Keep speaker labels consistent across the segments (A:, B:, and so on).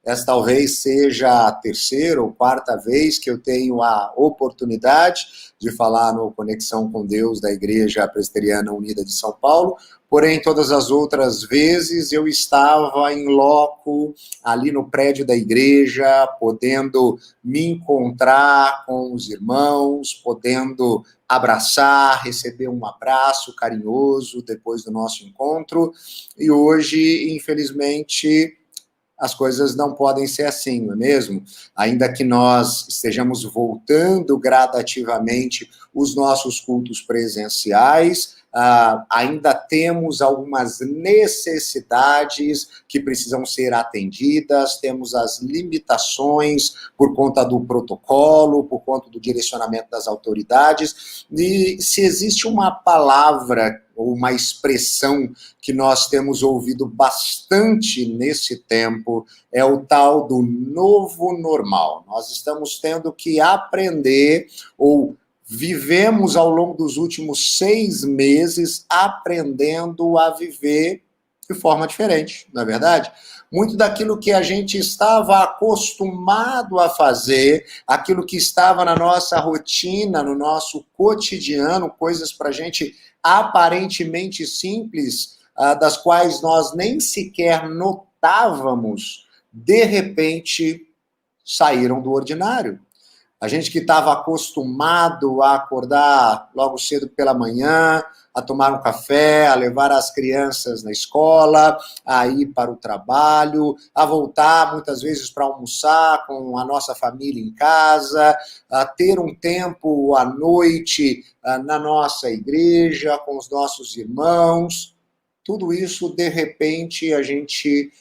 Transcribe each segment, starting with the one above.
A: essa talvez seja a terceira ou quarta vez que eu tenho a oportunidade de falar no Conexão com Deus da Igreja Presbiteriana Unida de São Paulo, porém todas as outras vezes eu estava em loco, ali no prédio da igreja, podendo me encontrar com os irmãos, podendo abraçar, receber um abraço carinhoso depois do nosso encontro, e hoje, infelizmente, as coisas não podem ser assim, não é mesmo? Ainda que nós estejamos voltando gradativamente os nossos cultos presenciais, ainda temos algumas necessidades que precisam ser atendidas, temos as limitações por conta do protocolo, por conta do direcionamento das autoridades, e se existe uma palavra ou uma expressão que nós temos ouvido bastante nesse tempo, é o tal do novo normal. Nós estamos tendo que aprender, ou vivemos ao longo dos últimos 6 meses aprendendo a viver de forma diferente, não é verdade? Muito daquilo que a gente estava acostumado a fazer, aquilo que estava na nossa rotina, no nosso cotidiano, coisas para a gente aparentemente simples, das quais nós nem sequer notávamos, de repente saíram do ordinário. A gente que estava acostumado a acordar logo cedo pela manhã, a tomar um café, a levar as crianças na escola, a ir para o trabalho, a voltar muitas vezes para almoçar com a nossa família em casa, a ter um tempo à noite na nossa igreja, com os nossos irmãos. Tudo isso, de repente, a gente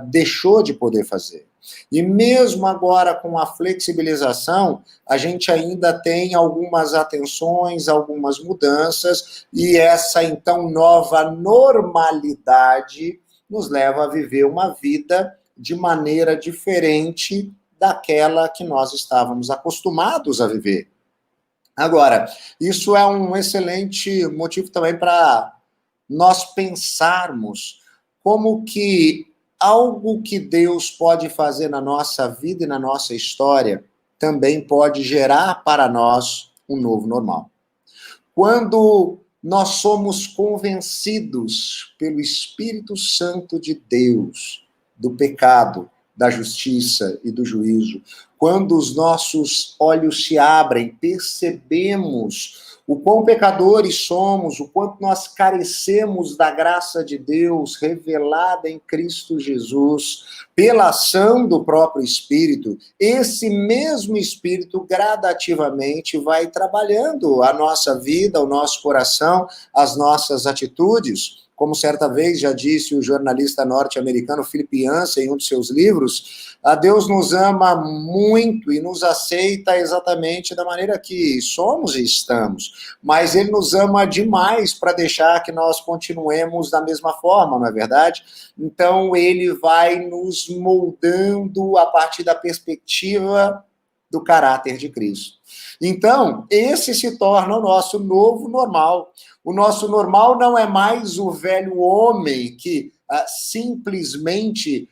A: deixou de poder fazer. E mesmo agora com a flexibilização, a gente ainda tem algumas atenções, algumas mudanças, e essa então nova normalidade nos leva a viver uma vida de maneira diferente daquela que nós estávamos acostumados a viver. Agora, isso é um excelente motivo também para nós pensarmos como que algo que Deus pode fazer na nossa vida e na nossa história também pode gerar para nós um novo normal. Quando nós somos convencidos pelo Espírito Santo de Deus do pecado, da justiça e do juízo, quando os nossos olhos se abrem, percebemos o quão pecadores somos, o quanto nós carecemos da graça de Deus revelada em Cristo Jesus, pela ação do próprio Espírito, esse mesmo Espírito gradativamente vai trabalhando a nossa vida, o nosso coração, as nossas atitudes. Como certa vez já disse o jornalista norte-americano Philip Yancey em um de seus livros, Deus nos ama muito e nos aceita exatamente da maneira que somos e estamos, mas Ele nos ama demais para deixar que nós continuemos da mesma forma, não é verdade? Então Ele vai nos moldando a partir da perspectiva do caráter de Cristo. Então, esse se torna o nosso novo normal. O nosso normal não é mais o velho homem que simplesmente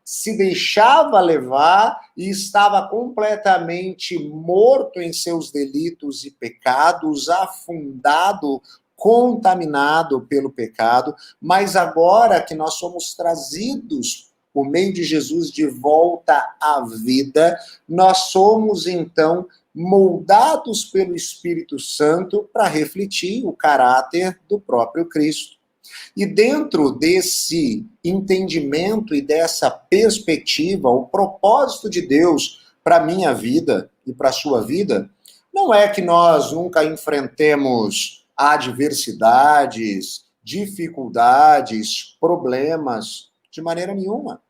A: se deixava levar e estava completamente morto em seus delitos e pecados, afundado, contaminado pelo pecado, mas agora que nós somos trazidos por meio de Jesus de volta à vida, nós somos então moldados pelo Espírito Santo para refletir o caráter do próprio Cristo. E dentro desse entendimento e dessa perspectiva, o propósito de Deus para a minha vida e para a sua vida, não é que nós nunca enfrentemos adversidades, dificuldades, problemas, de maneira nenhuma.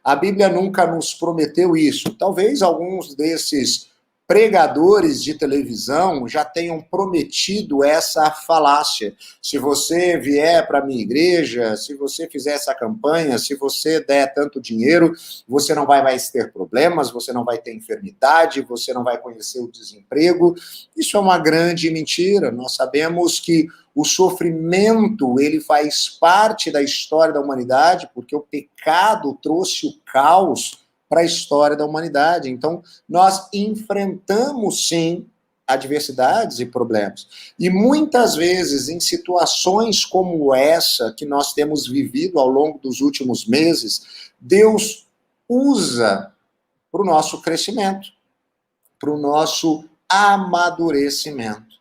A: A Bíblia nunca nos prometeu isso. Talvez alguns desses pregadores de televisão já tenham prometido essa falácia. Se você vier para a minha igreja, se você fizer essa campanha, se você der tanto dinheiro, você não vai mais ter problemas, você não vai ter enfermidade, você não vai conhecer o desemprego. Isso é uma grande mentira. Nós sabemos que o sofrimento, ele faz parte da história da humanidade, porque o pecado trouxe o caos para a história da humanidade. Então, nós enfrentamos, sim, adversidades e problemas. E muitas vezes, em situações como essa que nós temos vivido ao longo dos últimos meses, Deus usa para o nosso crescimento, para o nosso amadurecimento.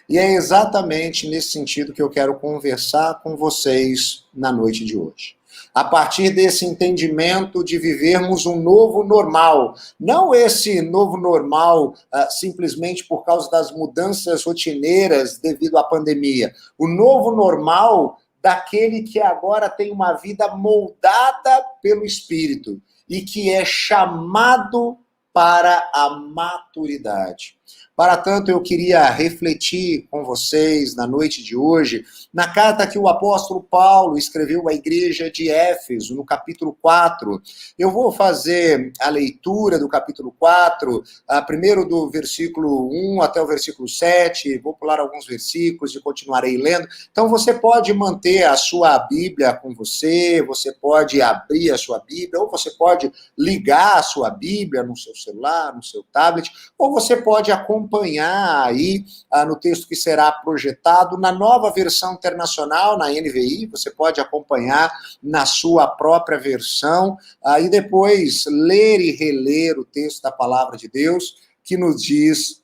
A: E é exatamente nesse sentido que eu quero conversar com vocês na noite de hoje. A partir desse entendimento de vivermos um novo normal, não esse novo normal simplesmente por causa das mudanças rotineiras devido à pandemia, o novo normal daquele que agora tem uma vida moldada pelo Espírito e que é chamado para a maturidade. Para tanto, eu queria refletir com vocês na noite de hoje, na carta que o apóstolo Paulo escreveu à igreja de Éfeso, no capítulo 4. Eu vou fazer a leitura do capítulo 4, primeiro do versículo 1 até o versículo 7, vou pular alguns versículos e continuarei lendo. Então, você pode manter a sua Bíblia com você, você pode abrir a sua Bíblia, ou você pode ligar a sua Bíblia no seu celular, no seu tablet, ou você pode acompanhar aí no texto que será projetado na nova versão internacional, na NVI, você pode acompanhar na sua própria versão, e depois ler e reler o texto da palavra de Deus, que nos diz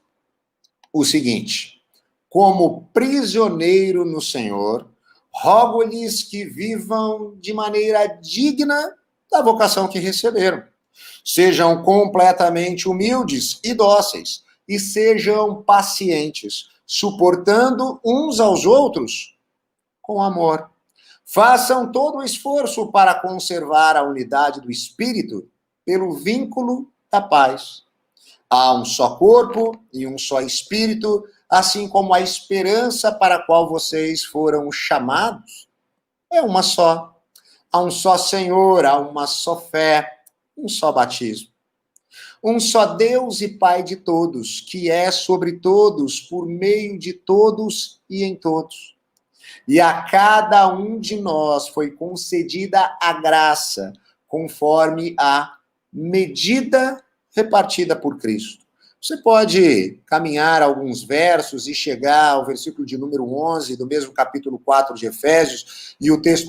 A: o seguinte: como prisioneiro no Senhor, rogo-lhes que vivam de maneira digna da vocação que receberam. Sejam completamente humildes e dóceis, e sejam pacientes, suportando uns aos outros com amor. Façam todo o esforço para conservar a unidade do Espírito pelo vínculo da paz. Há um só corpo e um só Espírito, assim como a esperança para a qual vocês foram chamados é uma só. Há um só Senhor, há uma só fé, um só batismo. Um só Deus e Pai de todos, que é sobre todos, por meio de todos e em todos. E a cada um de nós foi concedida a graça, conforme a medida repartida por Cristo. Você pode caminhar alguns versos e chegar ao versículo de número 11, do mesmo capítulo 4 de Efésios, e o texto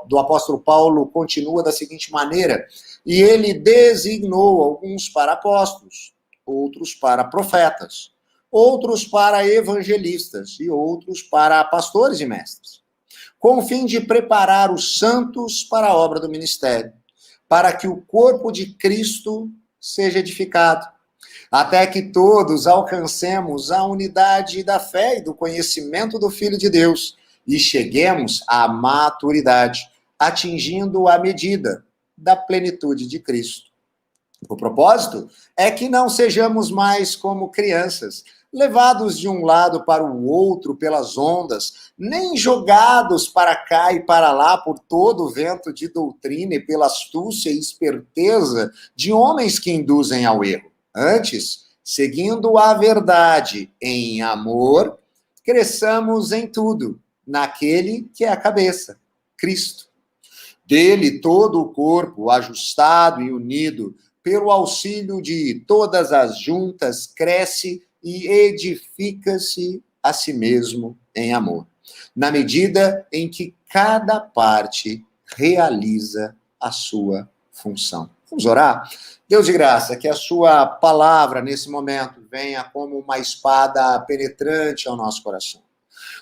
A: do apóstolo Paulo continua da seguinte maneira: e ele designou alguns para apóstolos, outros para profetas, outros para evangelistas e outros para pastores e mestres, com o fim de preparar os santos para a obra do ministério, para que o corpo de Cristo seja edificado, até que todos alcancemos a unidade da fé e do conhecimento do Filho de Deus e cheguemos à maturidade, atingindo a medida da plenitude de Cristo. O propósito é que não sejamos mais como crianças, levados de um lado para o outro pelas ondas, nem jogados para cá e para lá por todo o vento de doutrina e pela astúcia e esperteza de homens que induzem ao erro. Antes, seguindo a verdade em amor, cresçamos em tudo, naquele que é a cabeça, Cristo. Dele todo o corpo, ajustado e unido, pelo auxílio de todas as juntas, cresce e edifica-se a si mesmo em amor, na medida em que cada parte realiza a sua função. Vamos orar? Deus de graça, que a sua palavra nesse momento venha como uma espada penetrante ao nosso coração,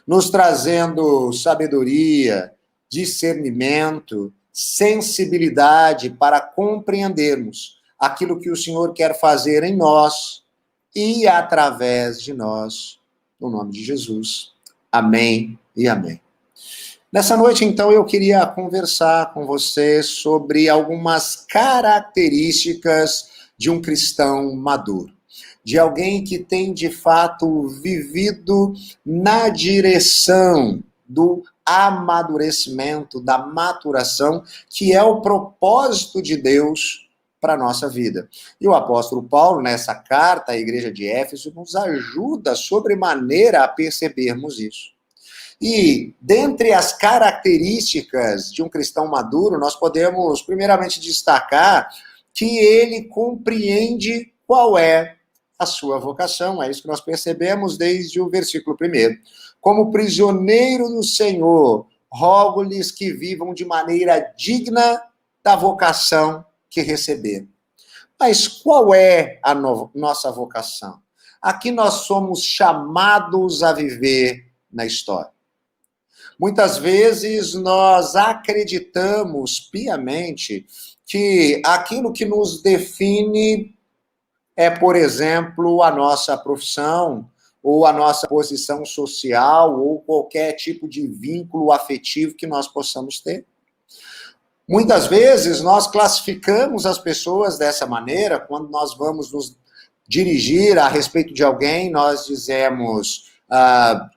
A: nos trazendo sabedoria, discernimento, sensibilidade para compreendermos aquilo que o Senhor quer fazer em nós e através de nós, no nome de Jesus. Amém e amém. Nessa noite, então, eu queria conversar com você sobre algumas características de um cristão maduro, de alguém que tem, de fato, vivido na direção do amadurecimento, da maturação, que é o propósito de Deus para a nossa vida. E o apóstolo Paulo, nessa carta à igreja de Éfeso, nos ajuda sobremaneira a percebermos isso. E, dentre as características de um cristão maduro, nós podemos, primeiramente, destacar que ele compreende qual é a sua vocação. É isso que nós percebemos desde o versículo 1. Como prisioneiro do Senhor, rogo-lhes que vivam de maneira digna da vocação que receberam. Mas qual é a nossa vocação? Aqui nós somos chamados a viver na história. Muitas vezes nós acreditamos piamente que aquilo que nos define é, por exemplo, a nossa profissão, ou a nossa posição social, ou qualquer tipo de vínculo afetivo que nós possamos ter. Muitas vezes nós classificamos as pessoas dessa maneira, quando nós vamos nos dirigir a respeito de alguém, nós dizemos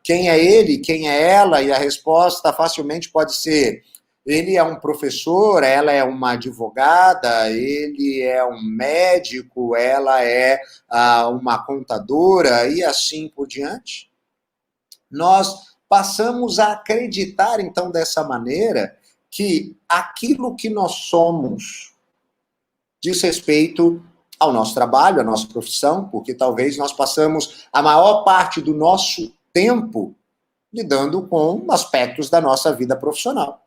A: quem é ele, quem é ela, e a resposta facilmente pode ser: ele é um professor, ela é uma advogada, ele é um médico, ela é uma contadora, e assim por diante. Nós passamos a acreditar, então, dessa maneira, que aquilo que nós somos diz respeito ao nosso trabalho, à nossa profissão, porque talvez nós passamos a maior parte do nosso tempo lidando com aspectos da nossa vida profissional.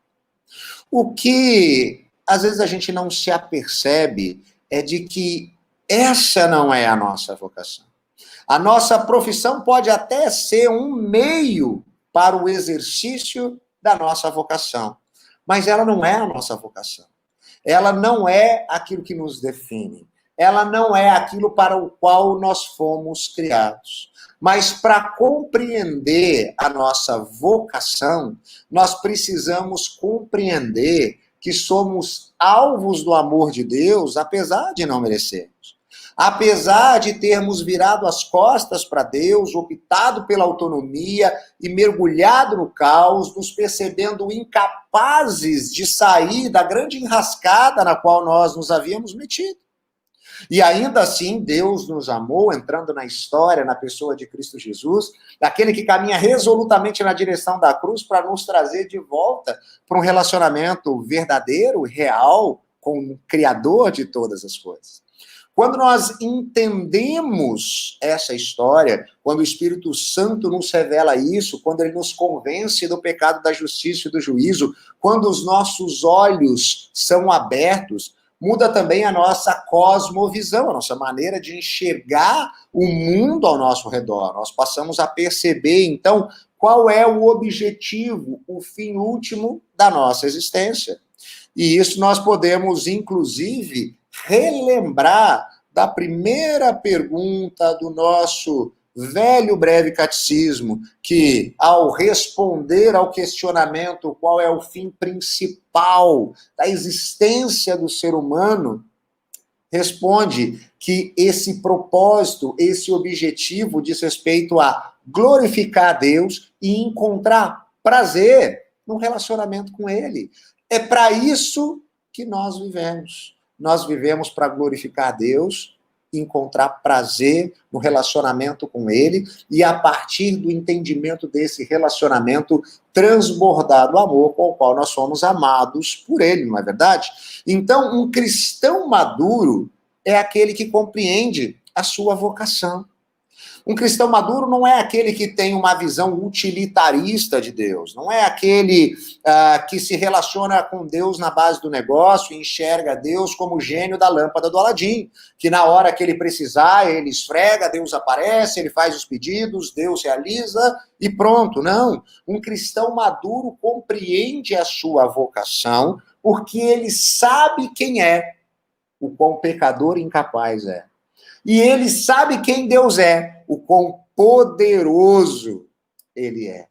A: O que, às vezes, a gente não se apercebe é de que essa não é a nossa vocação. A nossa profissão pode até ser um meio para o exercício da nossa vocação, mas ela não é a nossa vocação. Ela não é aquilo que nos define. Ela não é aquilo para o qual nós fomos criados. Mas para compreender a nossa vocação, nós precisamos compreender que somos alvos do amor de Deus, apesar de não merecermos. Apesar de termos virado as costas para Deus, optado pela autonomia e mergulhado no caos, nos percebendo incapazes de sair da grande enrascada na qual nós nos havíamos metido. E ainda assim, Deus nos amou, entrando na história, na pessoa de Cristo Jesus, daquele que caminha resolutamente na direção da cruz para nos trazer de volta para um relacionamento verdadeiro, real, com o Criador de todas as coisas. Quando nós entendemos essa história, quando o Espírito Santo nos revela isso, quando ele nos convence do pecado, da justiça e do juízo, quando os nossos olhos são abertos, muda também a nossa cosmovisão, a nossa maneira de enxergar o mundo ao nosso redor. Nós passamos a perceber, então, qual é o objetivo, o fim último da nossa existência. E isso nós podemos, inclusive, relembrar da primeira pergunta do nosso velho breve catecismo, que, ao responder ao questionamento qual é o fim principal da existência do ser humano, responde que esse propósito, esse objetivo diz respeito a glorificar a Deus e encontrar prazer no relacionamento com Ele. É para isso que nós vivemos. Nós vivemos para glorificar a Deus, encontrar prazer no relacionamento com Ele e, a partir do entendimento desse relacionamento, transbordar o amor com o qual nós somos amados por Ele, não é verdade? Então, um cristão maduro é aquele que compreende a sua vocação. Um cristão maduro não é aquele que tem uma visão utilitarista de Deus, não é aquele que se relaciona com Deus na base do negócio e enxerga Deus como o gênio da lâmpada do Aladim, que na hora que ele precisar, ele esfrega, Deus aparece, ele faz os pedidos, Deus realiza e pronto. Não, um cristão maduro compreende a sua vocação porque ele sabe quem é, o quão pecador e incapaz é. E ele sabe quem Deus é, o quão poderoso ele é.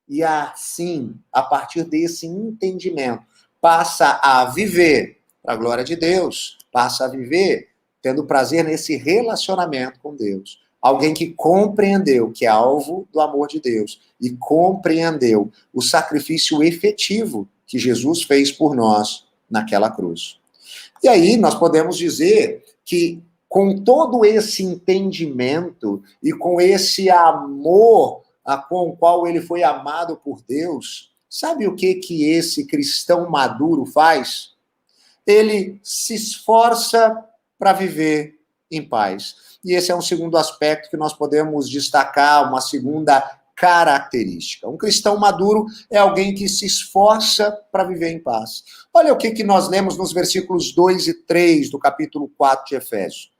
A: E assim, a partir desse entendimento, passa a viver para a glória de Deus, passa a viver tendo prazer nesse relacionamento com Deus. Alguém que compreendeu que é alvo do amor de Deus e compreendeu o sacrifício efetivo que Jesus fez por nós naquela cruz. E aí nós podemos dizer que, com todo esse entendimento e com esse amor com o qual ele foi amado por Deus, sabe o que esse cristão maduro faz? ele se esforça para viver em paz. E esse é um segundo aspecto que nós podemos destacar, uma segunda característica. Um cristão maduro é alguém que se esforça para viver em paz. Olha o que nós lemos nos versículos 2 e 3 do capítulo 4 de Efésios.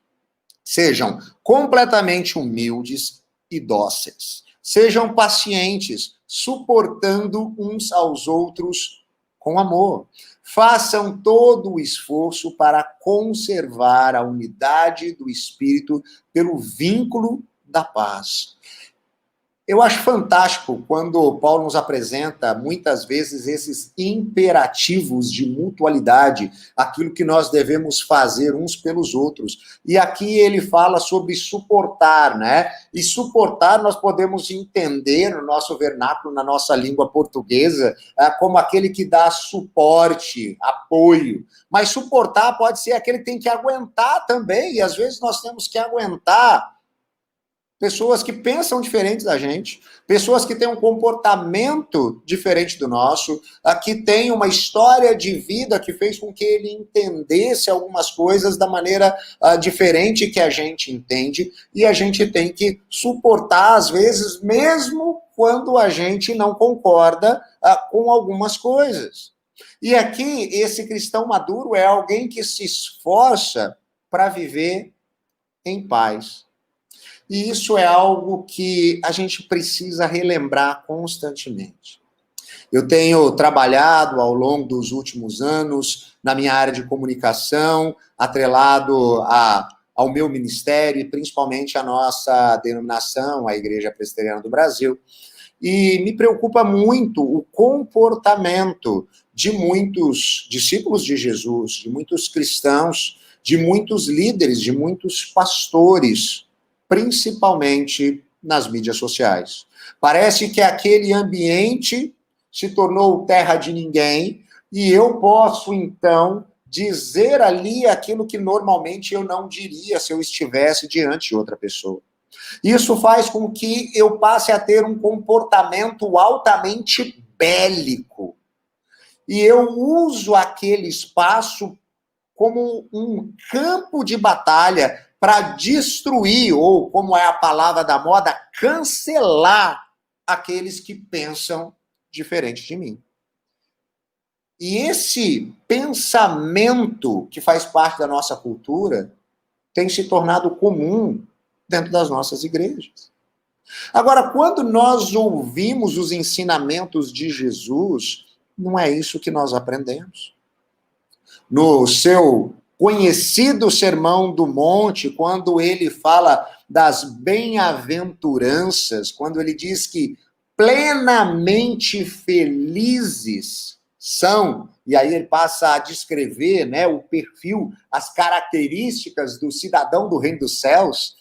A: Sejam completamente humildes e dóceis. Sejam pacientes, suportando uns aos outros com amor. Façam todo o esforço para conservar a unidade do Espírito pelo vínculo da paz. Eu acho fantástico quando Paulo nos apresenta, muitas vezes, esses imperativos de mutualidade, aquilo que nós devemos fazer uns pelos outros. E aqui ele fala sobre suportar, né? E suportar nós podemos entender no nosso vernáculo, na nossa língua portuguesa, como aquele que dá suporte, apoio. Mas suportar pode ser aquele que tem que aguentar também, e às vezes nós temos que aguentar pessoas que pensam diferente da gente, pessoas que têm um comportamento diferente do nosso, que têm uma história de vida que fez com que ele entendesse algumas coisas da maneira diferente que a gente entende, e a gente tem que suportar, às vezes, mesmo quando a gente não concorda com algumas coisas. E aqui, esse cristão maduro é alguém que se esforça para viver em paz. E isso é algo que a gente precisa relembrar constantemente. Eu tenho trabalhado ao longo dos últimos anos na minha área de comunicação, atrelado ao meu ministério e principalmente à nossa denominação, a Igreja Presbiteriana do Brasil. E me preocupa muito o comportamento de muitos discípulos de Jesus, de muitos cristãos, de muitos líderes, de muitos pastores, principalmente nas mídias sociais. Parece que aquele ambiente se tornou terra de ninguém e eu posso, então, dizer ali aquilo que normalmente eu não diria se eu estivesse diante de outra pessoa. Isso faz com que eu passe a ter um comportamento altamente bélico. E eu uso aquele espaço como um campo de batalha para destruir, ou como é a palavra da moda, cancelar aqueles que pensam diferente de mim. E esse pensamento que faz parte da nossa cultura tem se tornado comum dentro das nossas igrejas. Agora, quando nós ouvimos os ensinamentos de Jesus, não é isso que nós aprendemos. No seu conhecido Sermão do Monte, quando ele fala das bem-aventuranças, quando ele diz que plenamente felizes são, e aí ele passa a descrever, né, o perfil, as características do cidadão do reino dos céus,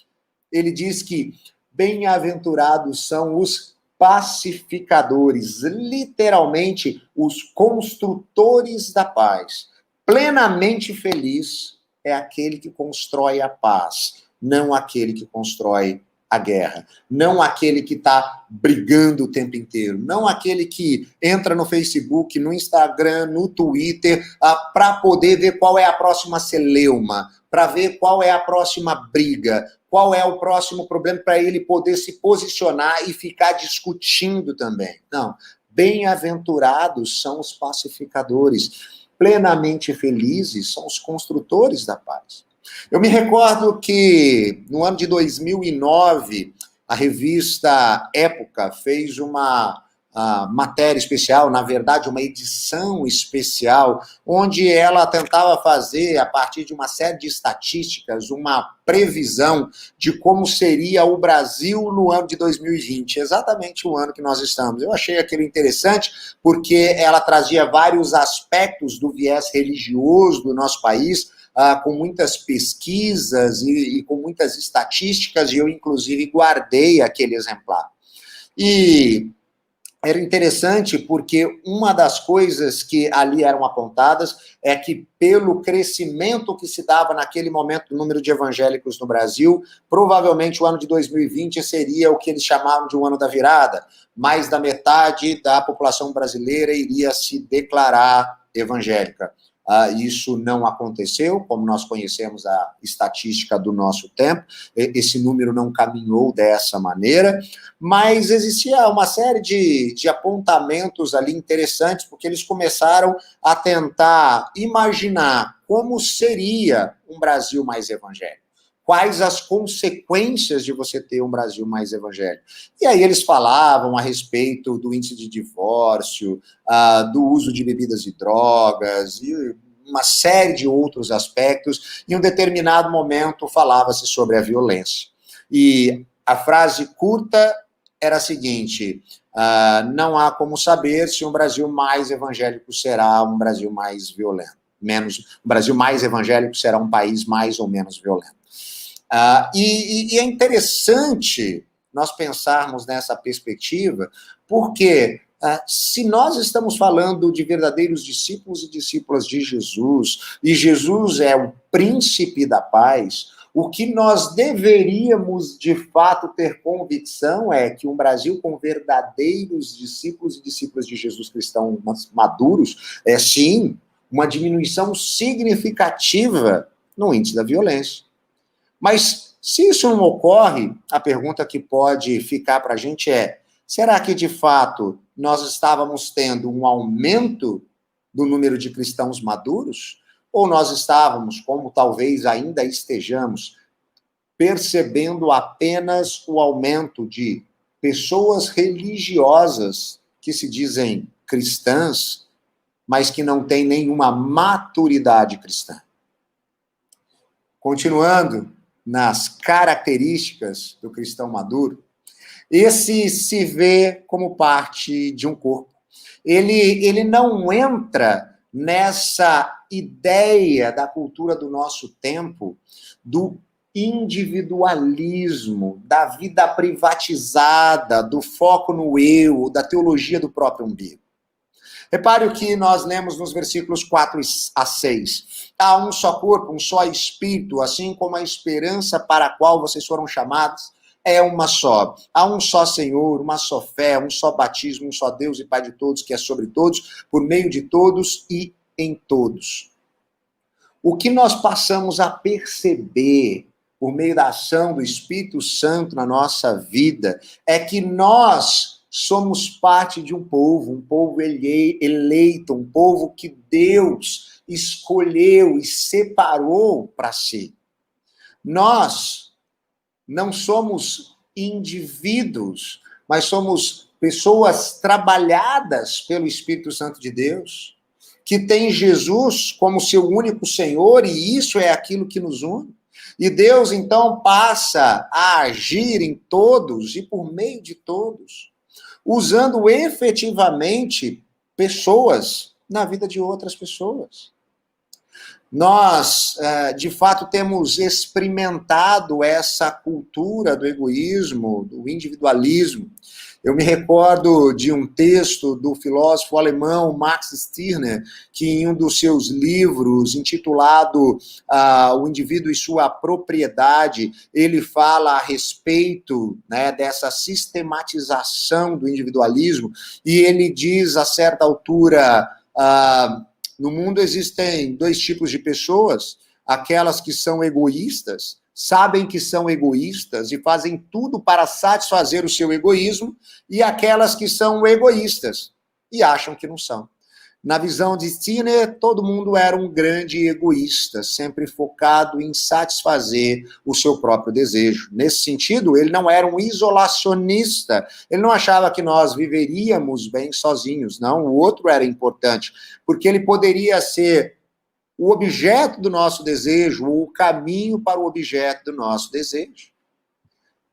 A: ele diz que bem-aventurados são os pacificadores, literalmente os construtores da paz. Plenamente feliz é aquele que constrói a paz, não aquele que constrói a guerra, não aquele que está brigando o tempo inteiro, não aquele que entra no Facebook, no Instagram, no Twitter, para poder ver qual é a próxima celeuma, para ver qual é a próxima briga, qual é o próximo problema, para ele poder se posicionar e ficar discutindo também. Não, bem-aventurados são os pacificadores. Plenamente felizes são os construtores da paz. Eu me recordo que no ano de 2009, a revista Época fez uma matéria especial, na verdade, uma edição especial, onde ela tentava fazer, a partir de uma série de estatísticas, uma previsão de como seria o Brasil no ano de 2020, exatamente o ano que nós estamos. Eu achei aquilo interessante, porque ela trazia vários aspectos do viés religioso do nosso país, com muitas pesquisas e com muitas estatísticas, e eu, inclusive, guardei aquele exemplar. E era interessante porque uma das coisas que ali eram apontadas é que, pelo crescimento que se dava naquele momento do número de evangélicos no Brasil, provavelmente o ano de 2020 seria o que eles chamavam de um ano da virada. Mais da metade da população brasileira iria se declarar evangélica. Isso não aconteceu, como nós conhecemos a estatística do nosso tempo, esse número não caminhou dessa maneira, mas existia uma série de apontamentos ali interessantes, porque eles começaram a tentar imaginar como seria um Brasil mais evangélico. Quais as consequências de você ter um Brasil mais evangélico? E aí eles falavam a respeito do índice de divórcio, do uso de bebidas e drogas, e uma série de outros aspectos. Em um determinado momento falava-se sobre a violência. E a frase curta era a seguinte: não há como saber se um Brasil mais evangélico será um Brasil mais violento. Um Brasil mais evangélico será um país mais ou menos violento. E é interessante nós pensarmos nessa perspectiva, porque se nós estamos falando de verdadeiros discípulos e discípulas de Jesus, e Jesus é o príncipe da paz, o que nós deveríamos, de fato, ter convicção é que um Brasil com verdadeiros discípulos e discípulas de Jesus cristãos maduros é, sim, uma diminuição significativa no índice da violência. Mas, se isso não ocorre, a pergunta que pode ficar para a gente é: será que, de fato, nós estávamos tendo um aumento do número de cristãos maduros? Ou nós estávamos, como talvez ainda estejamos, percebendo apenas o aumento de pessoas religiosas que se dizem cristãs, mas que não têm nenhuma maturidade cristã? Continuando nas características do cristão maduro, esse se vê como parte de um corpo. Ele não entra nessa ideia da cultura do nosso tempo, do individualismo, da vida privatizada, do foco no eu, da teologia do próprio umbigo. Repare o que nós lemos nos versículos 4 a 6. Há um só corpo, um só espírito, assim como a esperança para a qual vocês foram chamados é uma só. Há um só Senhor, uma só fé, um só batismo, um só Deus e Pai de todos, que é sobre todos, por meio de todos e em todos. O que nós passamos a perceber por meio da ação do Espírito Santo na nossa vida é que nós somos parte de um povo eleito, um povo que Deus escolheu e separou para si. Nós não somos indivíduos, mas somos pessoas trabalhadas pelo Espírito Santo de Deus, que tem Jesus como seu único Senhor, e isso é aquilo que nos une. E Deus, então, passa a agir em todos e por meio de todos, usando efetivamente pessoas na vida de outras pessoas. Nós, de fato, temos experimentado essa cultura do egoísmo, do individualismo. Eu me recordo de um texto do filósofo alemão Max Stirner, que em um dos seus livros, intitulado O Indivíduo e Sua Propriedade, ele fala a respeito, né, dessa sistematização do individualismo, e ele diz, a certa altura, no mundo existem dois tipos de pessoas: aquelas que são egoístas, sabem que são egoístas e fazem tudo para satisfazer o seu egoísmo, e aquelas que são egoístas e acham que não são. Na visão de Stirner, todo mundo era um grande egoísta, sempre focado em satisfazer o seu próprio desejo. Nesse sentido, ele não era um isolacionista, ele não achava que nós viveríamos bem sozinhos, não, o outro era importante, porque ele poderia ser o objeto do nosso desejo, ou o caminho para o objeto do nosso desejo.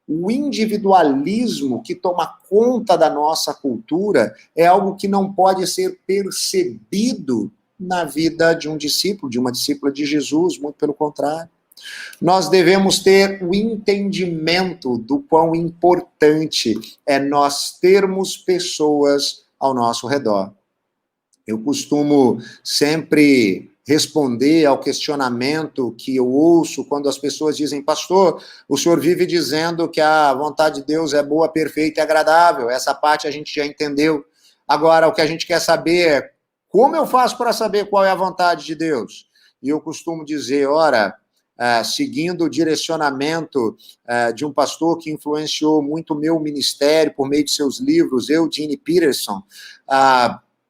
A: O individualismo que toma conta da nossa cultura é algo que não pode ser percebido na vida de um discípulo, de uma discípula de Jesus, muito pelo contrário. Nós devemos ter o entendimento do quão importante é nós termos pessoas ao nosso redor. Eu costumo sempre responder ao questionamento que eu ouço quando as pessoas dizem: pastor, o senhor vive dizendo que a vontade de Deus é boa, perfeita e agradável. Essa parte a gente já entendeu. Agora, o que a gente quer saber é Como eu faço para saber qual é a vontade de Deus? E eu costumo dizer, ora, seguindo o direcionamento de um pastor que influenciou muito o meu ministério por meio de seus livros, Eugene Peterson,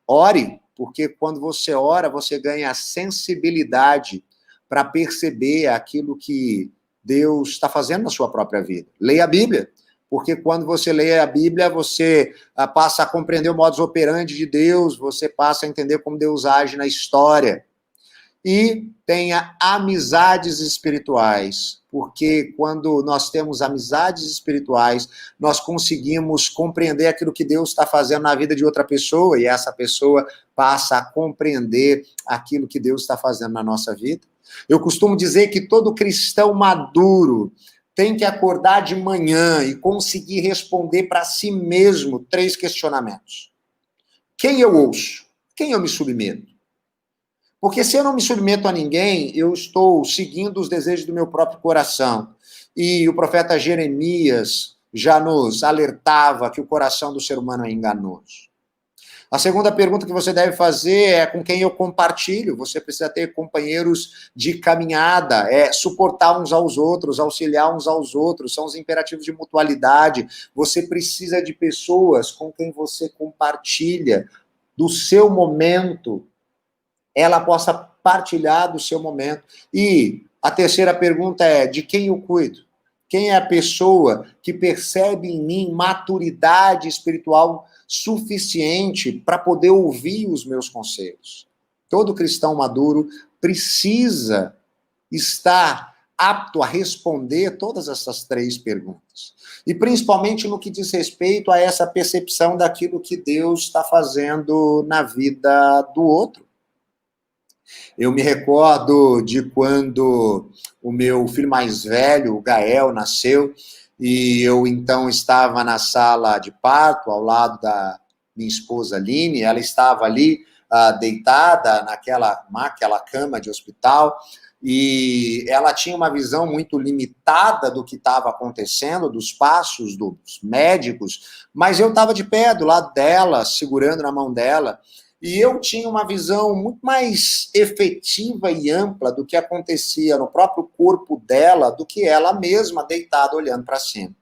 A: ore, porque quando você ora, você ganha a sensibilidade para perceber aquilo que Deus está fazendo na sua própria vida. Leia a Bíblia, porque quando você lê a Bíblia, você passa a compreender o modus operandi de Deus, você passa a entender como Deus age na história. E tenha amizades espirituais, porque quando nós temos amizades espirituais, nós conseguimos compreender aquilo que Deus está fazendo na vida de outra pessoa, e essa pessoa passa a compreender aquilo que Deus está fazendo na nossa vida. Eu costumo dizer que todo cristão maduro tem que acordar de manhã e conseguir responder para si mesmo 3 questionamentos. Quem eu ouço? Quem eu me submeto? Porque se eu não me submeto a ninguém, eu estou seguindo os desejos do meu próprio coração. E o profeta Jeremias já nos alertava que o coração do ser humano é enganoso. A segunda pergunta que você deve fazer é com quem eu compartilho. Você precisa ter companheiros de caminhada, suportar uns aos outros, auxiliar uns aos outros, são os imperativos de mutualidade. Você precisa de pessoas com quem você compartilha do seu momento, ela possa partilhar do seu momento. E a terceira pergunta é, de quem eu cuido? Quem é a pessoa que percebe em mim maturidade espiritual suficiente para poder ouvir os meus conselhos? Todo cristão maduro precisa estar apto a responder todas essas 3 perguntas. E principalmente no que diz respeito a essa percepção daquilo que Deus está fazendo na vida do outro. Eu me recordo de quando o meu filho mais velho, o Gael, nasceu, e eu então estava na sala de parto, ao lado da minha esposa Aline, ela estava ali deitada naquela cama de hospital, e ela tinha uma visão muito limitada do que estava acontecendo, dos passos dos médicos, mas eu estava de pé do lado dela, segurando na mão dela, e eu tinha uma visão muito mais efetiva e ampla do que acontecia no próprio corpo dela, do que ela mesma deitada olhando para cima.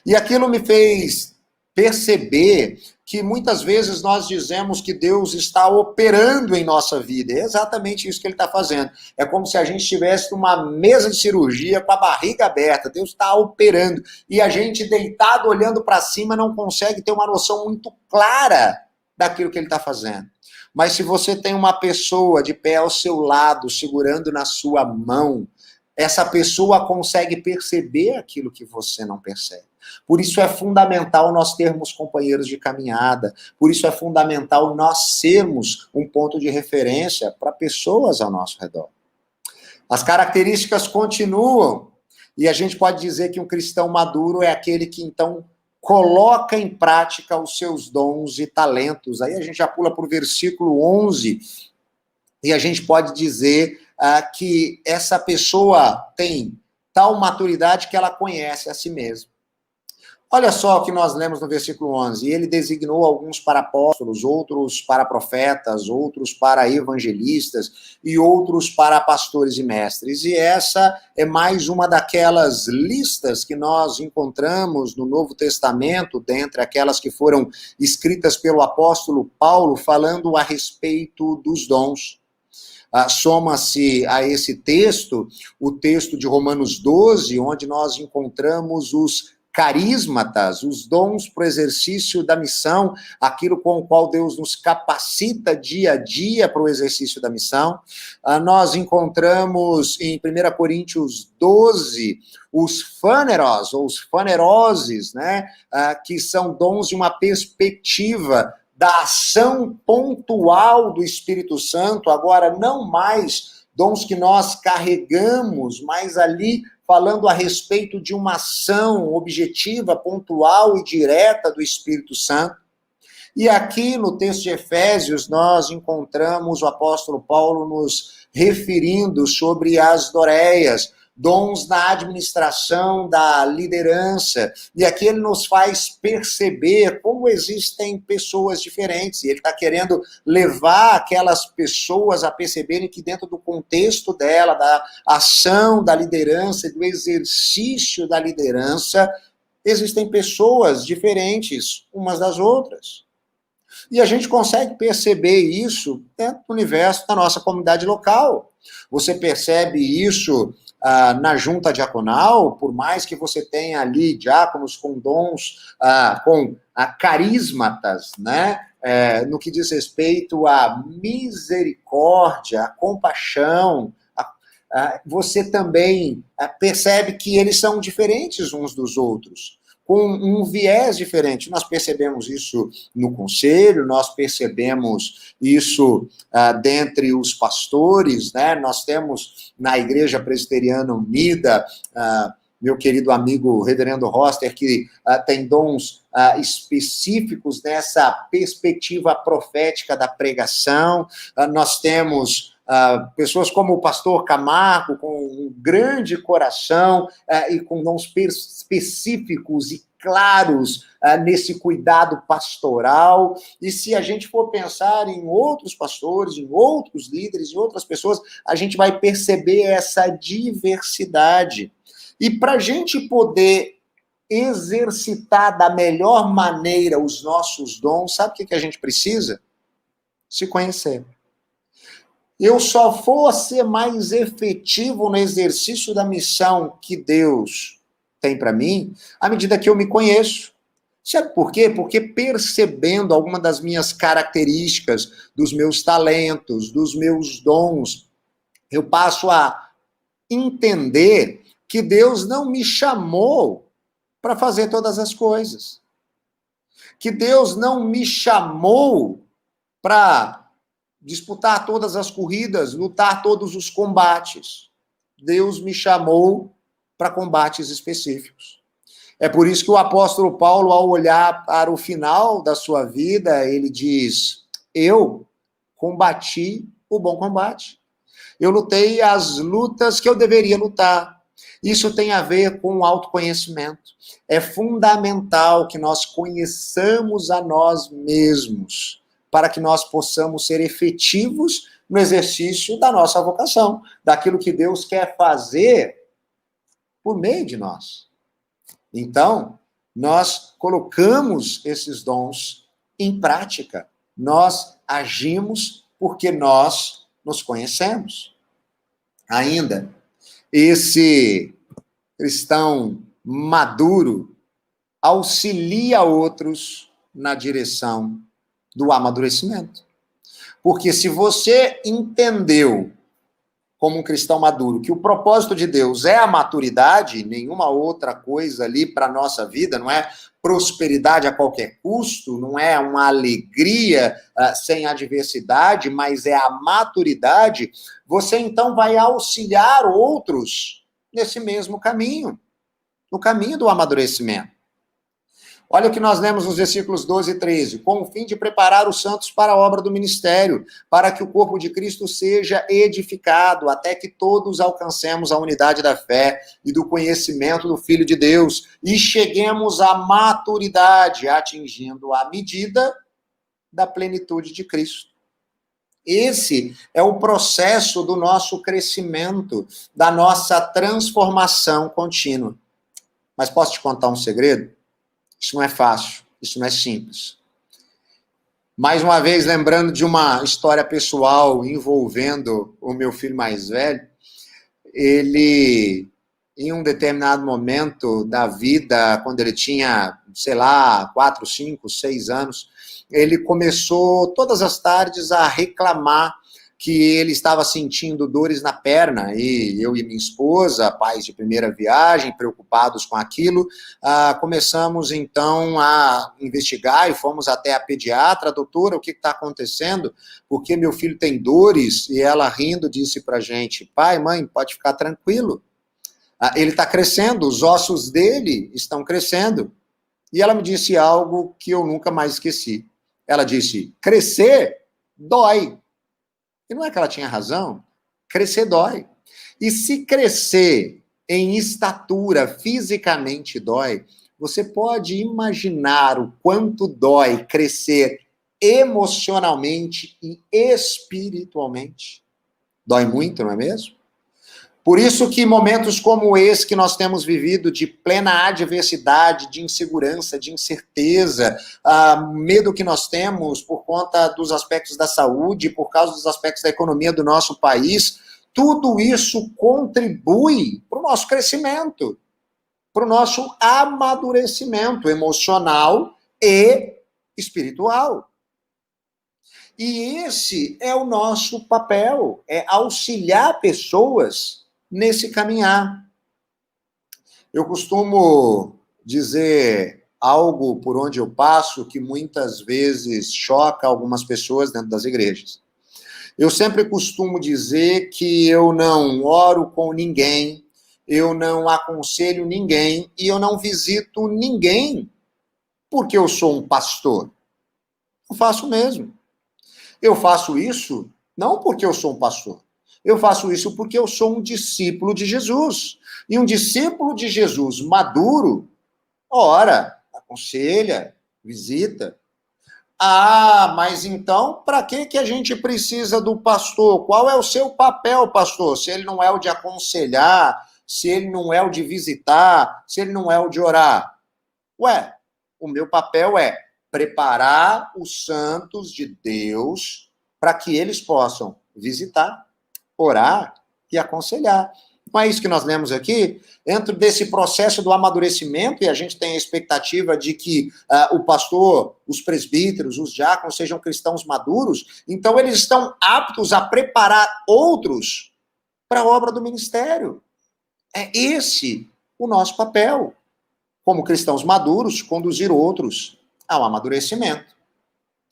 A: E aquilo me fez perceber que muitas vezes nós dizemos que Deus está operando em nossa vida. É exatamente isso que ele está fazendo. É como se a gente estivesse numa mesa de cirurgia com a barriga aberta. Deus está operando. E a gente deitado olhando para cima não consegue ter uma noção muito clara daquilo que ele está fazendo. Mas se você tem uma pessoa de pé ao seu lado, segurando na sua mão, essa pessoa consegue perceber aquilo que você não percebe. Por isso é fundamental nós termos companheiros de caminhada, por isso é fundamental nós sermos um ponto de referência para pessoas ao nosso redor. As características continuam, e a gente pode dizer que um cristão maduro é aquele que então coloca em prática os seus dons e talentos. Aí a gente já pula para o versículo 11, e a gente pode dizer que essa pessoa tem tal maturidade que ela conhece a si mesma. Olha só o que nós lemos no versículo 11. Ele designou alguns para apóstolos, outros para profetas, outros para evangelistas e outros para pastores e mestres. E essa é mais uma daquelas listas que nós encontramos no Novo Testamento, dentre aquelas que foram escritas pelo apóstolo Paulo, falando a respeito dos dons. Soma-se a esse texto o texto de Romanos 12, onde nós encontramos os carismatas, os dons para o exercício da missão, aquilo com o qual Deus nos capacita dia a dia para o exercício da missão. Nós encontramos em 1 Coríntios 12 os faneros, ou os faneroses, né, que são dons de uma perspectiva da ação pontual do Espírito Santo, agora não mais dons que nós carregamos, mas ali falando a respeito de uma ação objetiva, pontual e direta do Espírito Santo. E aqui no texto de Efésios nós encontramos o apóstolo Paulo nos referindo sobre as doreias, dons na administração da liderança. E aqui ele nos faz perceber como existem pessoas diferentes. E ele está querendo levar aquelas pessoas a perceberem que dentro do contexto dela, da ação da liderança, do exercício da liderança, existem pessoas diferentes umas das outras. E a gente consegue perceber isso dentro do universo da nossa comunidade local. Você percebe isso na junta diaconal, por mais que você tenha ali diáconos com dons, com carismatas, né? No que diz respeito à misericórdia, à compaixão, você também percebe que eles são diferentes uns dos outros, com um viés diferente. Nós percebemos isso no conselho, nós percebemos isso dentre os pastores, né? Nós temos na Igreja Presbiteriana Unida, meu querido amigo Reverendo Roster, que tem dons específicos nessa perspectiva profética da pregação. Nós temos pessoas como o pastor Camargo, com um grande coração e com dons específicos e claros nesse cuidado pastoral. E se a gente for pensar em outros pastores, em outros líderes, em outras pessoas, a gente vai perceber essa diversidade. E para a gente poder exercitar da melhor maneira os nossos dons, sabe o que a gente precisa? Se conhecer. Eu só vou ser mais efetivo no exercício da missão que Deus tem para mim à medida que eu me conheço. Sabe por quê? Porque percebendo alguma das minhas características, dos meus talentos, dos meus dons, eu passo a entender que Deus não me chamou para fazer todas as coisas. Que Deus não me chamou para disputar todas as corridas, lutar todos os combates. Deus me chamou para combates específicos. É por isso que o apóstolo Paulo, ao olhar para o final da sua vida, ele diz: eu combati o bom combate. Eu lutei as lutas que eu deveria lutar. Isso tem a ver com o autoconhecimento. É fundamental que nós conheçamos a nós mesmos, para que nós possamos ser efetivos no exercício da nossa vocação, daquilo que Deus quer fazer por meio de nós. Então, nós colocamos esses dons em prática. Nós agimos porque nós nos conhecemos. Ainda, esse cristão maduro auxilia outros na direção do amadurecimento. Porque se você entendeu, como um cristão maduro, que o propósito de Deus é a maturidade, nenhuma outra coisa ali para a nossa vida, não é prosperidade a qualquer custo, não é uma alegria sem adversidade, mas é a maturidade, você então vai auxiliar outros nesse mesmo caminho, no caminho do amadurecimento. Olha o que nós lemos nos versículos 12 e 13. Com o fim de preparar os santos para a obra do ministério, para que o corpo de Cristo seja edificado, até que todos alcancemos a unidade da fé e do conhecimento do Filho de Deus, e cheguemos à maturidade, atingindo a medida da plenitude de Cristo. Esse é o processo do nosso crescimento, da nossa transformação contínua. Mas posso te contar um segredo? Isso não é fácil, isso não é simples. Mais uma vez, lembrando de uma história pessoal envolvendo o meu filho mais velho, ele, em um determinado momento da vida, quando ele tinha, 4, 5, 6 anos, ele começou todas as tardes a reclamar que ele estava sentindo dores na perna, e eu e minha esposa, pais de primeira viagem, preocupados com aquilo, começamos então a investigar e fomos até a pediatra. Doutora, o que está acontecendo? Porque meu filho tem dores, e ela rindo disse para a gente: pai, mãe, pode ficar tranquilo, ele está crescendo, os ossos dele estão crescendo. E ela me disse algo que eu nunca mais esqueci. Ela disse: crescer dói. E não é que ela tinha razão? Crescer dói. E se crescer em estatura, fisicamente dói, você pode imaginar o quanto dói crescer emocionalmente e espiritualmente? Dói muito, não é mesmo? Por isso que momentos como esse que nós temos vivido, de plena adversidade, de insegurança, de incerteza, medo que nós temos por conta dos aspectos da saúde, por causa dos aspectos da economia do nosso país, tudo isso contribui para o nosso crescimento, para o nosso amadurecimento emocional e espiritual. E esse é o nosso papel, é auxiliar pessoas nesse caminhar. Eu costumo dizer algo por onde eu passo que muitas vezes choca algumas pessoas dentro das igrejas. Eu sempre costumo dizer que eu não oro com ninguém, eu não aconselho ninguém e eu não visito ninguém porque eu sou um pastor. Eu faço mesmo. Eu faço isso não porque eu sou um pastor. Eu faço isso porque eu sou um discípulo de Jesus. E um discípulo de Jesus maduro, ora, aconselha, visita. Ah, mas então, para que a gente precisa do pastor? Qual é o seu papel, pastor? Se ele não é o de aconselhar, se ele não é o de visitar, se ele não é o de orar. Ué, o meu papel é preparar os santos de Deus para que eles possam visitar, orar e aconselhar. Não é isso que nós lemos aqui? Dentro desse processo do amadurecimento, e a gente tem a expectativa de que o pastor, os presbíteros, os diáconos sejam cristãos maduros, então eles estão aptos a preparar outros para a obra do ministério. É esse o nosso papel. Como cristãos maduros, conduzir outros ao amadurecimento.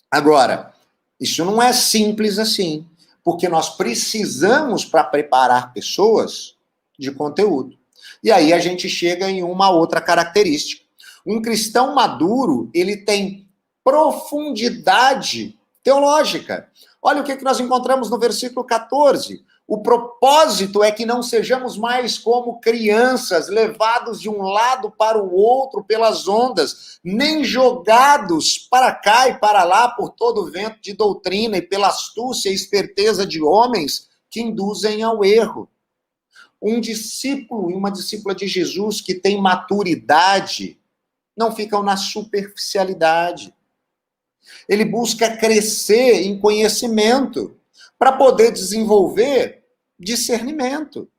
A: Agora, isso não é simples assim, porque nós precisamos, para preparar pessoas, de conteúdo. E aí a gente chega em uma outra característica. Um cristão maduro, ele tem profundidade teológica. Olha o que nós encontramos no versículo 14. O propósito é que não sejamos mais como crianças, levados de um lado para o outro pelas ondas, nem jogados para cá e para lá por todo o vento de doutrina e pela astúcia e esperteza de homens que induzem ao erro. Um discípulo e uma discípula de Jesus que tem maturidade não ficam na superficialidade. Ele busca crescer em conhecimento para poder desenvolver discernimento.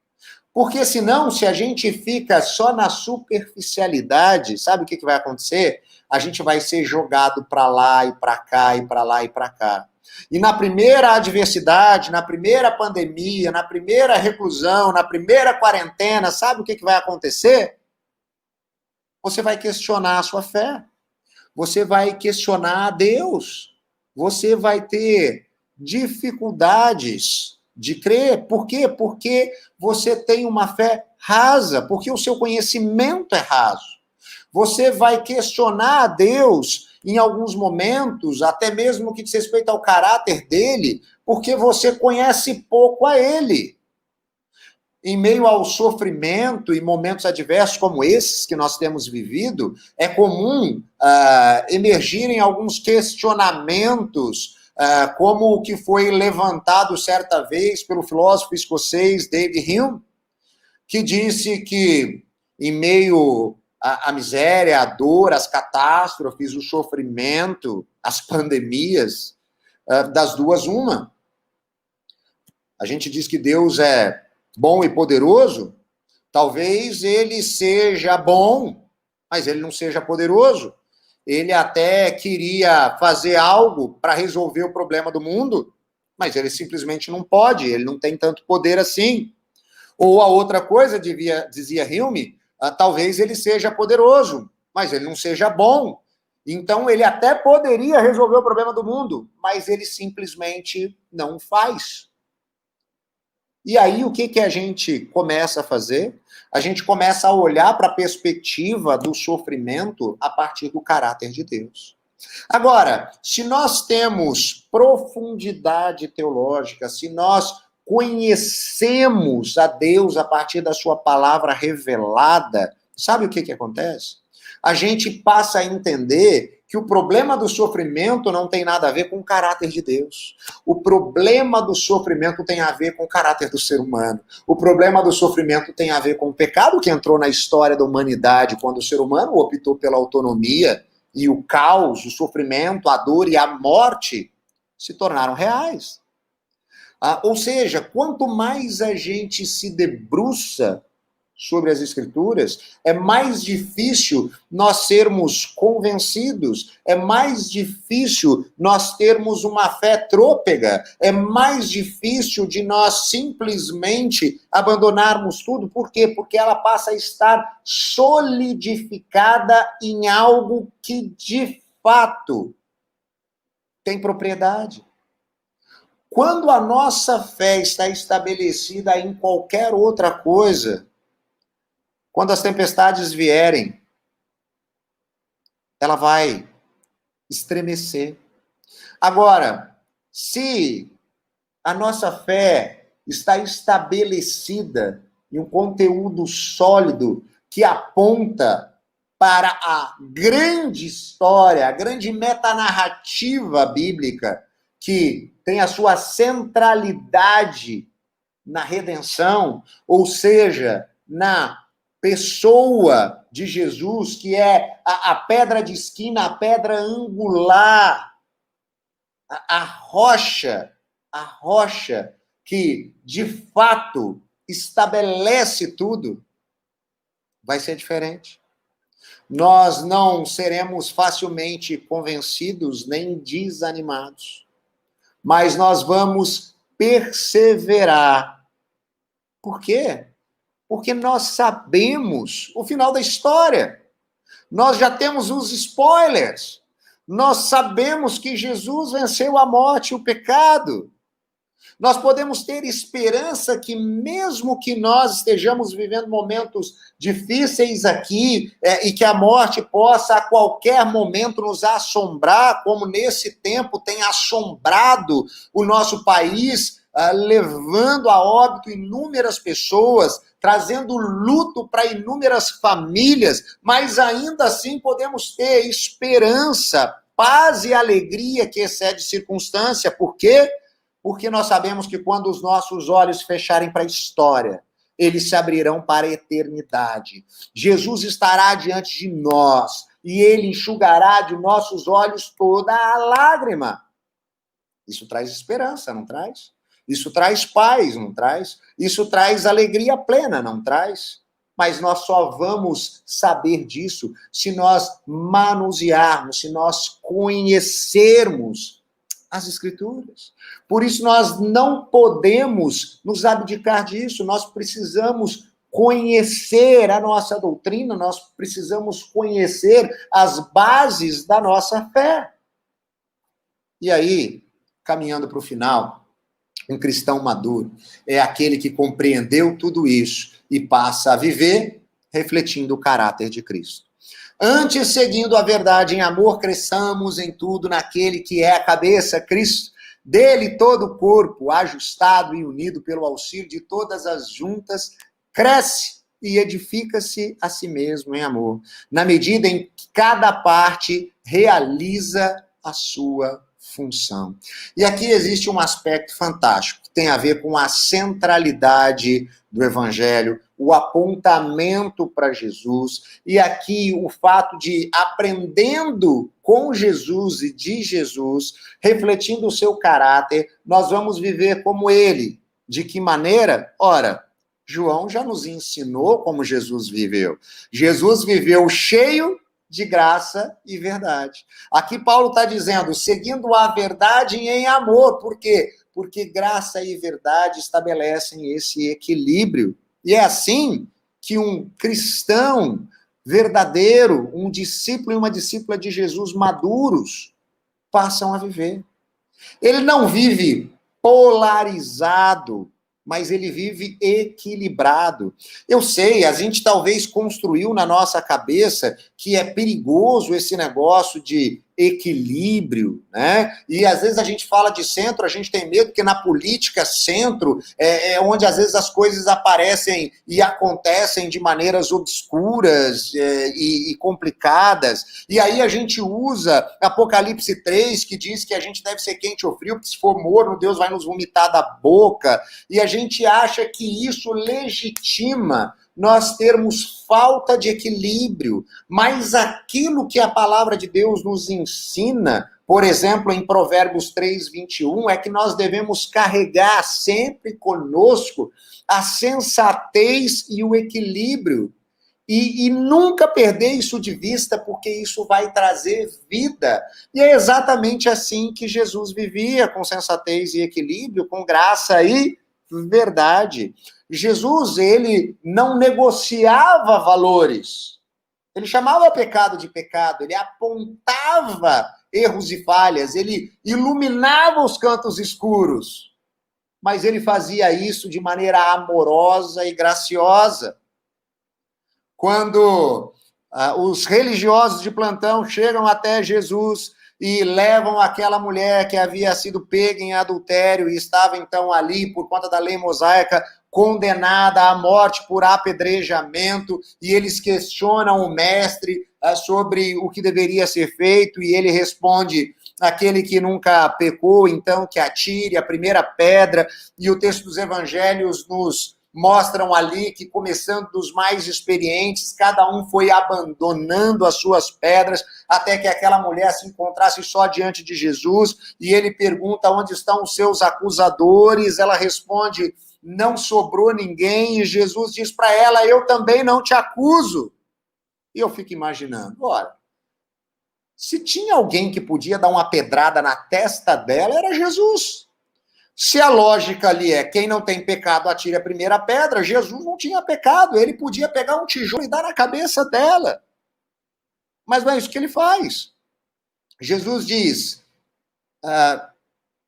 A: Porque senão, se a gente fica só na superficialidade, sabe o que vai acontecer? A gente vai ser jogado para lá e para cá, e para lá e para cá. E na primeira adversidade, na primeira pandemia, na primeira reclusão, na primeira quarentena, sabe o que vai acontecer? Você vai questionar a sua fé. Você vai questionar a Deus. Você vai ter dificuldades de crer. Por quê? Porque você tem uma fé rasa, porque o seu conhecimento é raso. Você vai questionar a Deus em alguns momentos, até mesmo que diz respeito ao caráter dele, porque você conhece pouco a ele. Em meio ao sofrimento e momentos adversos como esses que nós temos vivido, é comum emergirem alguns questionamentos, como o que foi levantado certa vez pelo filósofo escocês David Hume, que disse que em meio à miséria, à dor, às catástrofes, o sofrimento, as pandemias, das duas uma. A gente diz que Deus é bom e poderoso, talvez ele seja bom, mas ele não seja poderoso. Ele até queria fazer algo para resolver o problema do mundo, mas ele simplesmente não pode, ele não tem tanto poder assim. Ou a outra coisa, dizia Hume, talvez ele seja poderoso, mas ele não seja bom. Então ele até poderia resolver o problema do mundo, mas ele simplesmente não faz. E aí, o que a gente começa a fazer? A gente começa a olhar para a perspectiva do sofrimento a partir do caráter de Deus. Agora, se nós temos profundidade teológica, se nós conhecemos a Deus a partir da sua palavra revelada, sabe o que acontece? A gente passa a entender que o problema do sofrimento não tem nada a ver com o caráter de Deus. O problema do sofrimento tem a ver com o caráter do ser humano. O problema do sofrimento tem a ver com o pecado que entrou na história da humanidade, quando o ser humano optou pela autonomia e o caos, o sofrimento, a dor e a morte se tornaram reais. Ou seja, quanto mais a gente se debruça sobre as Escrituras, é mais difícil nós sermos convencidos, é mais difícil nós termos uma fé trôpega, é mais difícil de nós simplesmente abandonarmos tudo. Por quê? Porque ela passa a estar solidificada em algo que, de fato, tem propriedade. Quando a nossa fé está estabelecida em qualquer outra coisa, quando as tempestades vierem, ela vai estremecer. Agora, se a nossa fé está estabelecida em um conteúdo sólido que aponta para a grande história, a grande metanarrativa bíblica, que tem a sua centralidade na redenção, ou seja, na pessoa de Jesus, que é a pedra de esquina, a pedra angular, a rocha que, de fato, estabelece tudo, vai ser diferente. Nós não seremos facilmente convencidos nem desanimados, mas nós vamos perseverar. Por quê? Porque nós sabemos o final da história. Nós já temos os spoilers. Nós sabemos que Jesus venceu a morte e o pecado. Nós podemos ter esperança que, mesmo que nós estejamos vivendo momentos difíceis aqui, e que a morte possa a qualquer momento nos assombrar, como nesse tempo tem assombrado o nosso país, levando a óbito inúmeras pessoas, trazendo luto para inúmeras famílias, mas ainda assim podemos ter esperança, paz e alegria que excede circunstância. Por quê? Porque nós sabemos que quando os nossos olhos fecharem para a história, eles se abrirão para a eternidade. Jesus estará diante de nós e ele enxugará de nossos olhos toda a lágrima. Isso traz esperança, não traz? Isso traz paz, não traz? Isso traz alegria plena, não traz? Mas nós só vamos saber disso se nós manusearmos, se nós conhecermos as Escrituras. Por isso nós não podemos nos abdicar disso, nós precisamos conhecer a nossa doutrina, nós precisamos conhecer as bases da nossa fé. E aí, caminhando para o final, um cristão maduro é aquele que compreendeu tudo isso e passa a viver refletindo o caráter de Cristo. Antes, seguindo a verdade em amor, cresçamos em tudo naquele que é a cabeça, Cristo. Dele todo o corpo, ajustado e unido pelo auxílio de todas as juntas, cresce e edifica-se a si mesmo em amor, na medida em que cada parte realiza a sua função. E aqui existe um aspecto fantástico, que tem a ver com a centralidade do Evangelho, o apontamento para Jesus, e aqui o fato de, aprendendo com Jesus e de Jesus, refletindo o seu caráter, nós vamos viver como ele. De que maneira? Ora, João já nos ensinou como Jesus viveu. Jesus viveu cheio de graça e verdade. Aqui Paulo está dizendo, seguindo a verdade em amor. Por quê? Porque graça e verdade estabelecem esse equilíbrio. E é assim que um cristão verdadeiro, um discípulo e uma discípula de Jesus maduros, passam a viver. Ele não vive polarizado, mas ele vive equilibrado. Eu sei, a gente talvez construiu na nossa cabeça que é perigoso esse negócio de equilíbrio, né? E às vezes a gente fala de centro, a gente tem medo que na política centro é onde às vezes as coisas aparecem e acontecem de maneiras obscuras e complicadas. E aí a gente usa Apocalipse 3, que diz que a gente deve ser quente ou frio, porque se for morno, Deus vai nos vomitar da boca. E a gente acha que isso legitima nós termos falta de equilíbrio, mas aquilo que a palavra de Deus nos ensina, por exemplo, em Provérbios 3, 21, é que nós devemos carregar sempre conosco a sensatez e o equilíbrio, e nunca perder isso de vista, porque isso vai trazer vida. E é exatamente assim que Jesus vivia, com sensatez e equilíbrio, com graça e verdade. Jesus, ele não negociava valores. Ele chamava pecado de pecado, ele apontava erros e falhas, ele iluminava os cantos escuros. Mas ele fazia isso de maneira amorosa e graciosa. Quando os religiosos de plantão chegam até Jesus e levam aquela mulher que havia sido pega em adultério e estava então ali, por conta da lei mosaica, condenada à morte por apedrejamento, e eles questionam o mestre sobre o que deveria ser feito, e ele responde: aquele que nunca pecou, então que atire a primeira pedra. E o texto dos evangelhos nos mostram ali que, começando dos mais experientes, cada um foi abandonando as suas pedras, até que aquela mulher se encontrasse só diante de Jesus, e ele pergunta: onde estão os seus acusadores? Ela responde: não sobrou ninguém, e Jesus diz para ela: eu também não te acuso. E eu fico imaginando, ora, se tinha alguém que podia dar uma pedrada na testa dela, era Jesus. Se a lógica ali é quem não tem pecado atire a primeira pedra, Jesus não tinha pecado, ele podia pegar um tijolo e dar na cabeça dela. Mas não é isso que ele faz. Jesus diz: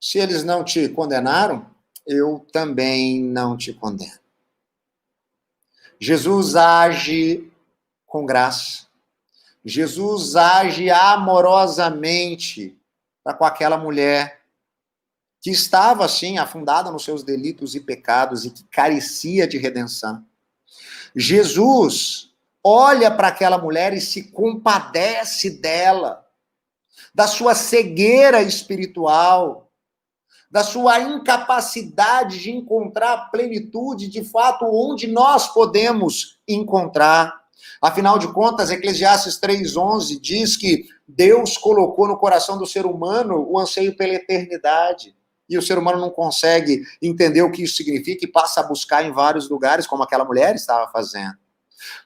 A: se eles não te condenaram, eu também não te condeno. Jesus age com graça. Jesus age amorosamente para com aquela mulher que estava, assim, afundada nos seus delitos e pecados e que carecia de redenção. Jesus olha para aquela mulher e se compadece dela, da sua cegueira espiritual, da sua incapacidade de encontrar plenitude, de fato, onde nós podemos encontrar. Afinal de contas, Eclesiastes 3:11 diz que Deus colocou no coração do ser humano o anseio pela eternidade. E o ser humano não consegue entender o que isso significa e passa a buscar em vários lugares, como aquela mulher estava fazendo.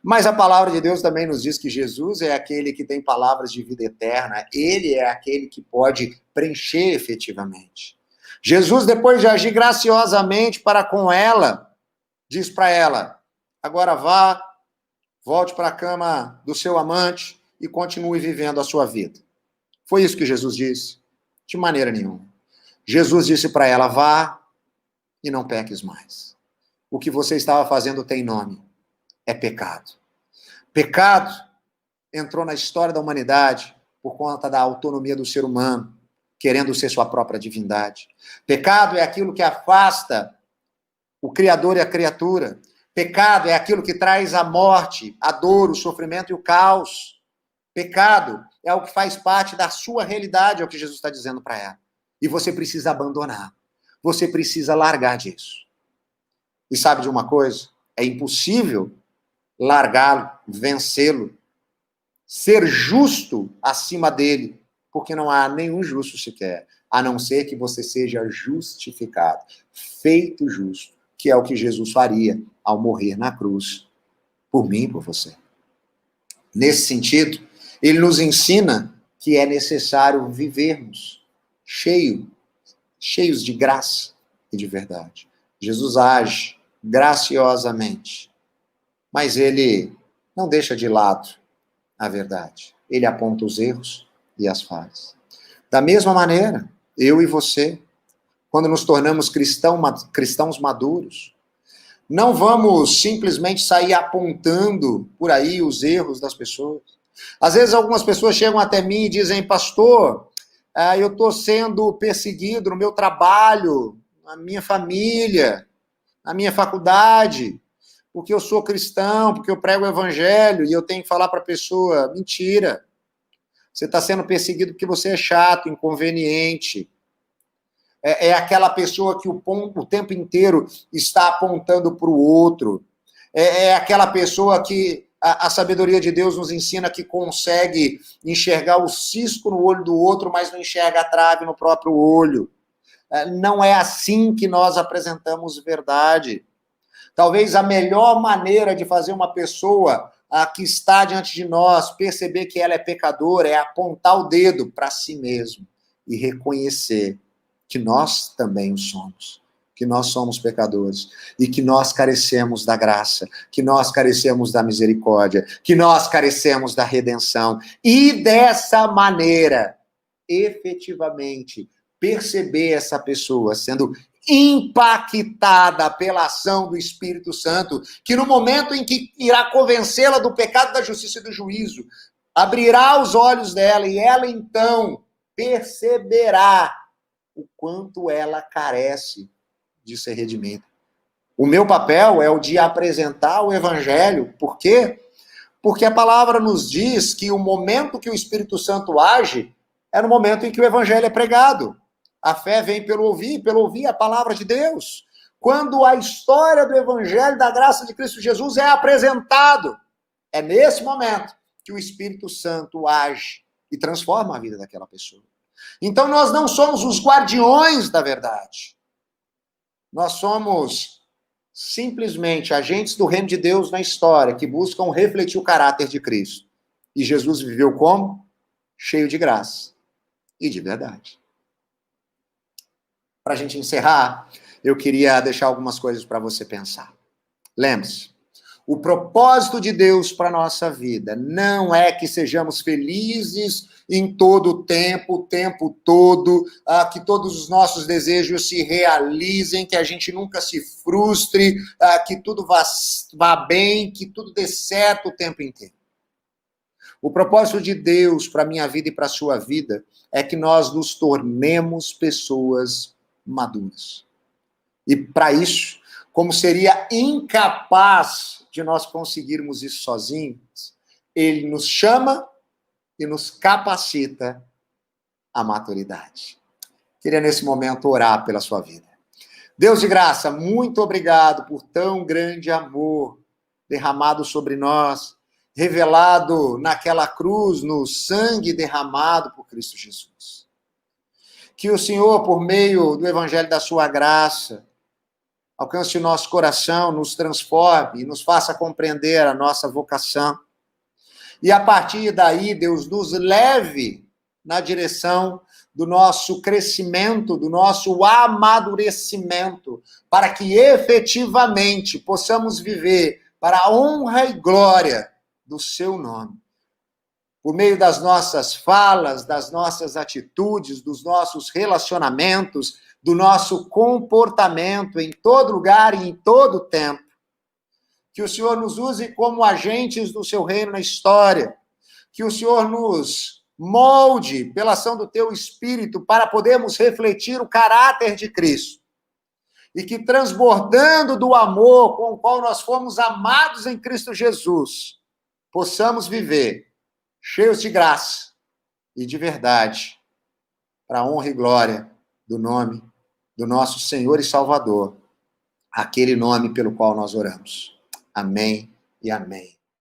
A: Mas a palavra de Deus também nos diz que Jesus é aquele que tem palavras de vida eterna. Ele é aquele que pode preencher efetivamente. Jesus, depois de agir graciosamente para com ela, diz para ela: agora vá, volte para a cama do seu amante e continue vivendo a sua vida. Foi isso que Jesus disse? De maneira nenhuma. Jesus disse para ela: vá e não peques mais. O que você estava fazendo tem nome. É pecado. Pecado entrou na história da humanidade por conta da autonomia do ser humano, querendo ser sua própria divindade. Pecado é aquilo que afasta o Criador e a criatura. Pecado é aquilo que traz a morte, a dor, o sofrimento e o caos. Pecado é o que faz parte da sua realidade, é o que Jesus está dizendo para ela. E você precisa abandonar. Você precisa largar disso. E sabe de uma coisa? É impossível largá-lo, vencê-lo, ser justo acima dele, porque não há nenhum justo sequer, a não ser que você seja justificado, feito justo, que é o que Jesus faria ao morrer na cruz, por mim e por você. Nesse sentido, ele nos ensina que é necessário vivermos cheios de graça e de verdade. Jesus age graciosamente, mas ele não deixa de lado a verdade. Ele aponta os erros e as falhas. Da mesma maneira, eu e você, quando nos tornamos cristãos maduros, não vamos simplesmente sair apontando por aí os erros das pessoas. Às vezes algumas pessoas chegam até mim e dizem, pastor, eu estou sendo perseguido no meu trabalho, na minha família, na minha faculdade, porque eu sou cristão, porque eu prego o evangelho, e eu tenho que falar para a pessoa, mentira, você está sendo perseguido porque você é chato, inconveniente, é aquela pessoa que o tempo inteiro está apontando para o outro, é aquela pessoa que a sabedoria de Deus nos ensina que consegue enxergar o cisco no olho do outro, mas não enxerga a trave no próprio olho. Não é assim que nós apresentamos verdade. Talvez a melhor maneira de fazer uma pessoa que está diante de nós perceber que ela é pecadora é apontar o dedo para si mesmo e reconhecer que nós também o somos, que nós somos pecadores e que nós carecemos da graça, que nós carecemos da misericórdia, que nós carecemos da redenção. E dessa maneira, efetivamente, perceber essa pessoa sendo impactada pela ação do Espírito Santo, que no momento em que irá convencê-la do pecado, da justiça e do juízo, abrirá os olhos dela e ela então perceberá o quanto ela carece de ser redimida. O meu papel é o de apresentar o evangelho. Por quê? Porque a palavra nos diz que o momento que o Espírito Santo age é no momento em que o evangelho é pregado. A fé vem pelo ouvir a palavra de Deus. Quando a história do evangelho da graça de Cristo Jesus é apresentado, é nesse momento que o Espírito Santo age e transforma a vida daquela pessoa. Então nós não somos os guardiões da verdade. Nós somos simplesmente agentes do reino de Deus na história, que buscam refletir o caráter de Cristo. E Jesus viveu como? Cheio de graça e de verdade. Para a gente encerrar, eu queria deixar algumas coisas para você pensar. Lembre-se, o propósito de Deus para a nossa vida não é que sejamos felizes em todo o tempo todo, que todos os nossos desejos se realizem, que a gente nunca se frustre, que tudo vá bem, que tudo dê certo o tempo inteiro. O propósito de Deus para a minha vida e para a sua vida é que nós nos tornemos pessoas maduras. E para isso, como seria incapaz de nós conseguirmos isso sozinhos, ele nos chama e nos capacita à maturidade. Queria nesse momento orar pela sua vida. Deus de graça, muito obrigado por tão grande amor derramado sobre nós, revelado naquela cruz, no sangue derramado por Cristo Jesus. Que o Senhor, por meio do evangelho da sua graça, alcance o nosso coração, nos transforme e nos faça compreender a nossa vocação. E a partir daí, Deus nos leve na direção do nosso crescimento, do nosso amadurecimento, para que efetivamente possamos viver para a honra e glória do seu nome. Por meio das nossas falas, das nossas atitudes, dos nossos relacionamentos, do nosso comportamento em todo lugar e em todo tempo. Que o Senhor nos use como agentes do seu reino na história. Que o Senhor nos molde pela ação do teu Espírito para podermos refletir o caráter de Cristo. E que transbordando do amor com o qual nós fomos amados em Cristo Jesus, possamos viver cheios de graça e de verdade, para a honra e glória do nome do nosso Senhor e Salvador, aquele nome pelo qual nós oramos. Amém e amém.